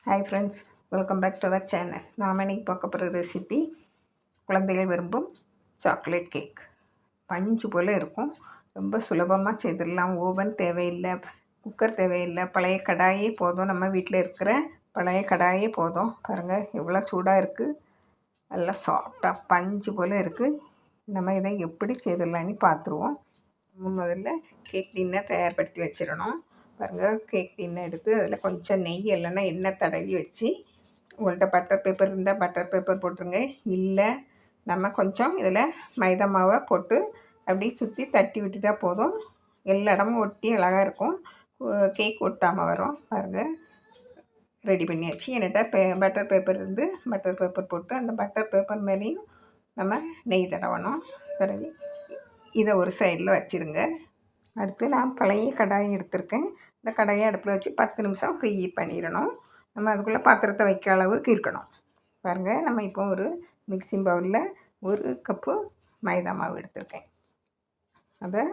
Hi friends, welcome back to our channel. நாம் இன்னைக்கு பார்க்க போகிற ரெசிபி குழந்தைகள் விரும்பும் சாக்லேட் கேக். பஞ்சு போல் இருக்கும். ரொம்ப சுலபமாக செய்திடலாம். ஓவன் தேவையில்லை, குக்கர் தேவையில்லை, பழைய கடாயே போதும். நம்ம வீட்டில் இருக்கிற பழைய கடாயே போதும். பாருங்கள் எவ்வளோ சூடாக இருக்குது, நல்லா சாஃப்டாக பஞ்சு போல் இருக்குது. நம்ம இதை எப்படி செய்திடலான்னு பார்த்துருவோம். முதல்ல கேக் டின்னை தயார்படுத்தி வச்சிடணும். பாருங்கள், கேக் டின்னை எடுத்து அதில் கொஞ்சம் நெய் இல்லைன்னா எண்ணெய் தடவி வச்சு, உங்கள்கிட்ட பட்டர் பேப்பர் இருந்தால் பட்டர் பேப்பர் போட்டுருங்க. இல்லை நம்ம கொஞ்சம் இதில் மைதா மாவை போட்டு அப்படி சுற்றி தட்டி விட்டுட்டா போதும். எல்லா இடமும் ஒட்டி அழகாக இருக்கும். கேக் ஒட்டாமல் வரும். பாருங்கள், ரெடி பண்ணியாச்சு. என்கிட்ட பட்டர் பேப்பர் இருந்து பட்டர் பேப்பர் போட்டு அந்த பட்டர் பேப்பர் மேலேயும் நம்ம நெய் தடவணும். தடவி இதை ஒரு சைடில் வச்சுருங்க. அடுத்து நான் பழைய கடாயை எடுத்திருக்கேன். இந்த கடாயை அடுப்பில் வச்சு 10 நிமிஷம் ப்ரீ ஹீட் பண்ணிடணும். நம்ம அதுக்குள்ளே பாத்திரத்தை வைக்க அளவுக்கு இருக்கணும். பாருங்கள், நம்ம இப்போ ஒரு மிக்சிங் பவுலில் 1 கப்பு மைதா மாவு எடுத்திருக்கேன். அதை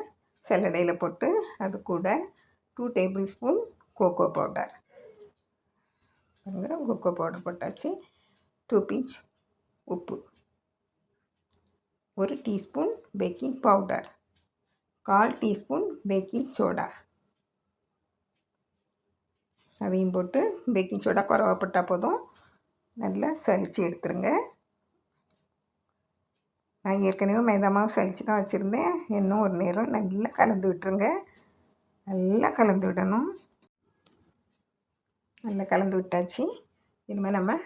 சல்லடையில் போட்டு அது கூட 2 டேபிள் ஸ்பூன் கோகோ பவுடர். பாருங்கள், கோகோ பவுடர் போட்டாச்சு. 2 பிஞ்ச் உப்பு, 1 teaspoon baking powder, 1/4 teaspoon baking soda. அதையும் போட்டு பேக்கிங் சோடா குறவப்பட்டால் போதும். நல்லா சலித்து எடுத்துருங்க. நான் ஏற்கனவே மைதா மாவு சலித்து தான் வச்சுருந்தேன். இன்னும் ஒரு நேரம் நல்லா கலந்து விட்டுருங்க. நல்லா கலந்து விடணும். நல்லா கலந்து விட்டாச்சு. இனிமேல் நம்ம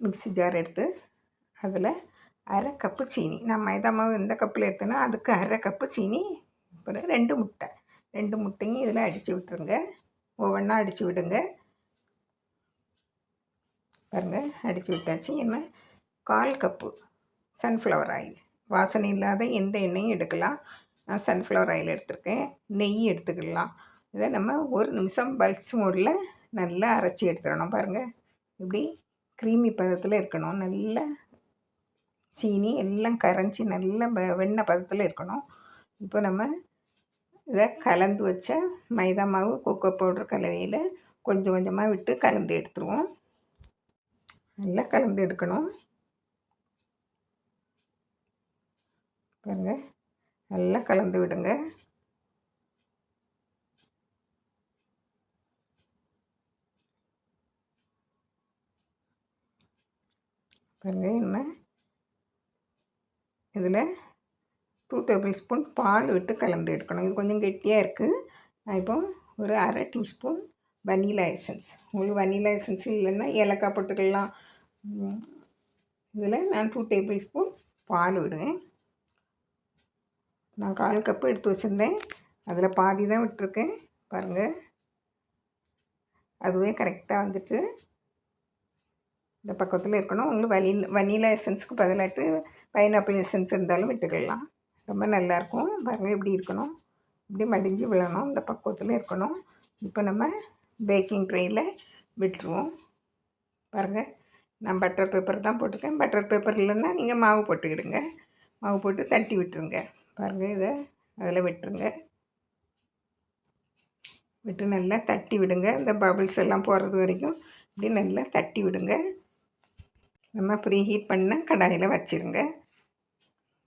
மிக்ஸி ஜார் எடுத்து அதில் 1/2 கப்பு சீனி, நான் மைதா மாவு எந்த கப்பில் எடுத்தேன்னா அதுக்கு 1/2 கப்பு சீனி, அப்புறம் 2 முட்டை, 2 முட்டையும் இதில் அடித்து விட்டுருங்க. ஒவ்வொன்றா அடித்து விடுங்க. பாருங்கள், அடித்து விட்டாச்சு. இனிமேல் 1/4 கப்பு சன்ஃப்ளவர் ஆயில், வாசனை இல்லாத எந்த எண்ணெயும் எடுக்கலாம். நான் சன்ஃப்ளவர் ஆயில் எடுத்துருக்கேன். நெய் எடுத்துக்கலாம். இதை நம்ம 1 நிமிஷம் பல்ஸ் மோடில் நல்லா அரைச்சி எடுத்துடணும். பாருங்கள், இப்படி க்ரீமி பதத்தில் இருக்கணும். நல்லா சீனி எல்லாம் கரைஞ்சி நல்ல வெண்ணெய் பதத்தில் இருக்கணும். இப்போ நம்ம இதை கலந்து வச்ச மைதா மாவு கோகோ பவுடர் கலவையில் கொஞ்சம் கொஞ்சமாக விட்டு கலந்து எடுத்துருவோம். நல்லா கலந்து எடுக்கணும். பாருங்கள், நல்லா கலந்து விடுங்க. பாருங்கள், இன்னும் இதில் 2 டேபிள் ஸ்பூன் பால் விட்டு கலந்து எடுக்கணும். இது கொஞ்சம் கெட்டியாக இருக்குது. நான் இப்போ ஒரு 1/2 டீஸ்பூன் வனிலா எசன்ஸ், உங்களுக்கு வனிலா எசன்ஸ் இல்லைன்னா ஏலக்காய் போட்டுக்கலாம். இதில் நான் 2 டேபிள் ஸ்பூன் பால் விடுவேன். நான் 1/4 கப்பு எடுத்து வச்சுருந்தேன், அதில் பாதி தான் விட்டுருக்கேன். பாருங்கள், அதுவே கரெக்டாக வந்துட்டு இந்த பக்கத்தில் இருக்கணும். உங்களுக்கு வனிலா எசன்ஸுக்கு பதிலாட்டு பைனாப்பிள் எசன்ஸ் இருந்தாலும் விட்டுக்கலாம். ரொம்ப நல்லாயிருக்கும். பாருங்கள், இப்படி இருக்கணும், இப்படி மடிஞ்சு விழணும், இந்த பக்குவத்தில் இருக்கணும். இப்போ நம்ம பேக்கிங் ட்ரேயில் விட்டுருவோம். பாருங்கள், நான் பட்டர் பேப்பர் தான் போட்டிருக்கேன். பட்டர் பேப்பர் இல்லைன்னா நீங்கள் மாவு போட்டுக்கிடுங்க. மாவு போட்டு தட்டி விட்டுருங்க. பாருங்கள், இதை அதில் விட்டுருங்க. விட்டு நல்லா தட்டி விடுங்க. இந்த பபிள்ஸ் எல்லாம் போகிறது வரைக்கும் இப்படி நல்லா தட்டி விடுங்க. நம்ம ப்ரீ ஹீட் பண்ண கடாயில் வச்சுருங்க.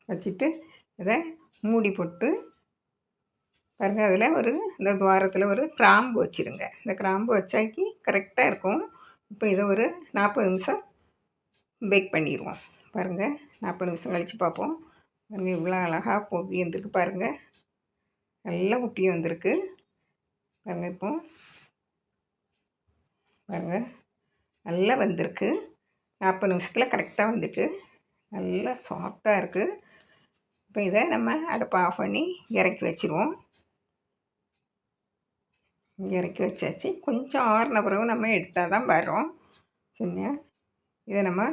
வச்சுட்டு இதை மூடி போட்டு பாருங்கள், அதில் இந்த துவாரத்தில் ஒரு கிராம்பு வச்சுருங்க. இந்த கிராம்பு வச்சாக்கி கரெக்டாக இருக்கும். இப்போ இதை ஒரு 40 நிமிஷம் பேக் பண்ணிடுவோம். பாருங்கள், 40 நிமிஷம் கழித்து பார்ப்போம். பாருங்கள், இவ்வளோ அழகாக பொங்கி வந்திருக்கு. பாருங்கள், நல்லா உப்பி வந்திருக்கு. பாருங்கள், இப்போ பாருங்கள் நல்லா வந்திருக்கு. 40 நிமிஷத்தில் கரெக்டாக வந்துட்டு நல்லா சாஃப்டாக இருக்குது. இப்போ இதை நம்ம அடுப்பை ஆஃப் பண்ணி இறக்கி வச்சுருவோம். இறக்கி வச்சாச்சு. கொஞ்சம் ஆறின பிறகு நம்ம எடுத்தால் தான் வரும். சரியா, இதை நம்ம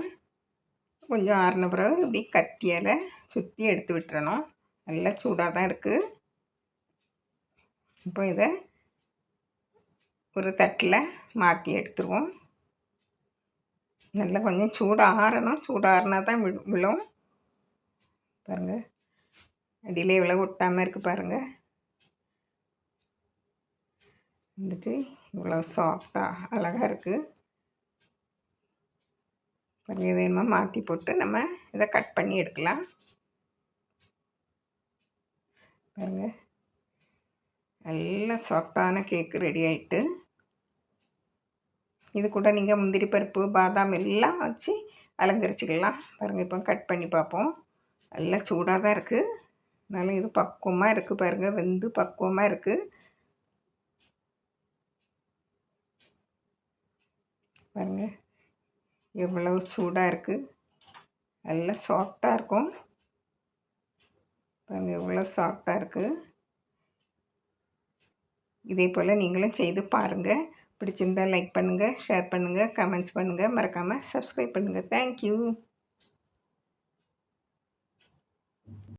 கொஞ்சம் ஆறின பிறகு இப்படி கத்தியால் சுற்றி எடுத்து விட்டுறணும். நல்லா சூடாக தான் இருக்குது. இப்போ இதை ஒரு தட்டில் மாற்றி எடுத்துருவோம். நல்லா கொஞ்சம் சூடாக ஆறணும். சூடாக தான் விழும். பாருங்கள், அடியில் இவ்வளோ ஒட்டாமல் இருக்குது. பாருங்கள், வந்துட்டு இவ்வளோ சாஃப்டாக அழகாக இருக்குது. பாருங்கள், இதை நம்ம மாற்றி போட்டு நம்ம இதை கட் பண்ணி எடுக்கலாம். பாருங்கள், நல்ல சாஃப்டான கேக்கு ரெடி ஆகிட்டு. இது கூட நீங்கள் முந்திரி பருப்பு, பாதாம் எல்லாம் வச்சு அலங்கரிச்சிக்கலாம். பாருங்கள், இப்போ கட் பண்ணி பார்ப்போம். நல்லா சூடாக தான் இருக்குது. அதனால் இது பக்குவமாக இருக்குது. பாருங்கள், வெந்து பக்குவமாக இருக்குது. பாருங்கள், எவ்வளோ சூடாக இருக்குது. நல்லா சாஃப்டாக இருக்கும். பாருங்கள், எவ்வளோ சாஃப்டாக இருக்குது. இதே போல் நீங்களும் செய்து பாருங்கள். பிடிச்சிருந்தால் லைக் பண்ணுங்கள், ஷேர் பண்ணுங்கள், கமெண்ட்ஸ் பண்ணுங்கள். மறக்காமல் சப்ஸ்கிரைப் பண்ணுங்கள். தேங்க்யூ.